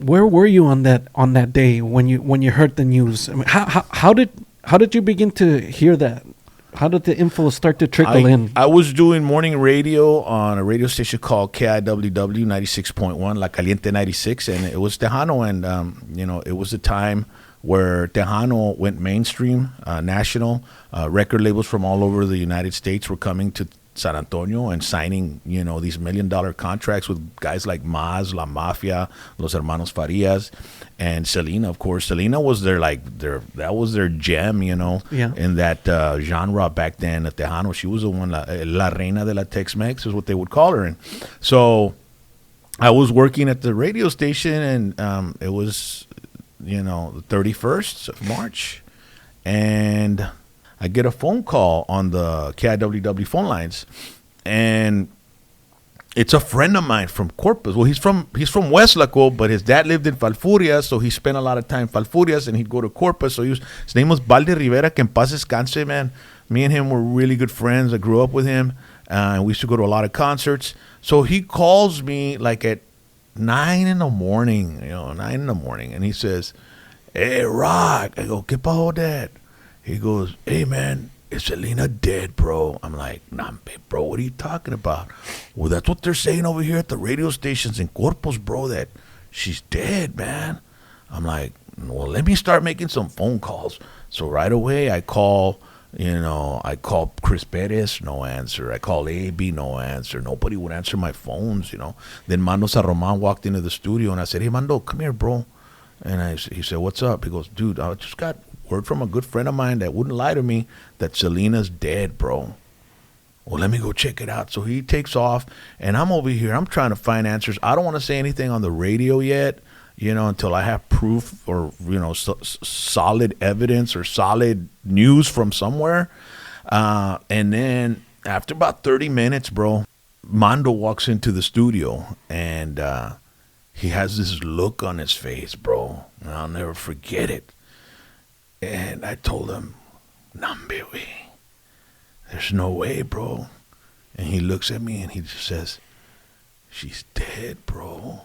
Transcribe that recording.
where were you on that day when you heard the news? I mean, how did you begin to hear that? How did the info start to trickle in? I was doing morning radio on a radio station called KIWW 96.1, La Caliente 96, and it was Tejano, and it was a time where Tejano went mainstream, national. Record labels from all over the United States were coming to San Antonio and signing, these $1 million contracts with guys like Maz, La Mafia, Los Hermanos Farias, and Selena. Of course, Selena was that was their gem, Yeah. in that genre back then. The Tejano, she was the one, La Reina de la Tex-Mex is what they would call her. And so I was working at the radio station, and it was, the 31st of March, and I get a phone call on the KIWW phone lines, and it's a friend of mine from Corpus. Well, he's from Westlaco, but his dad lived in Falfurrias, so he spent a lot of time in Falfurrias, and he'd go to Corpus. So his name was Balde Rivera, que en paz descanse, man. Me and him were really good friends. I grew up with him, and we used to go to a lot of concerts. So he calls me like at 9 in the morning, 9 in the morning, and he says, "Hey, Rock." I go, "¿Qué pasó, Dad?" He goes, "Hey, man, is Selena dead, bro?" I'm like, "Nah, bro, what are you talking about?" "Well, that's what they're saying over here at the radio stations in Corpus, bro, that she's dead, man." I'm like, "Well, let me start making some phone calls." So right away, I call Chris Perez, no answer. I call AB, no answer. Nobody would answer my phones, Then Mando Sarroman walked into the studio, and I said, "Hey, Mando, come here, bro." And he said, "What's up?" He goes, "Dude, I just got word from a good friend of mine that wouldn't lie to me that Selena's dead, bro." "Well, let me go check it out." So he takes off, and I'm over here. I'm trying to find answers. I don't want to say anything on the radio yet, until I have proof or, solid evidence or solid news from somewhere. And then after about 30 minutes, bro, Mondo walks into the studio, and he has this look on his face, bro, and I'll never forget it. And I told him, "Nambe, there's no way, bro." And he looks at me and he just says, "She's dead, bro."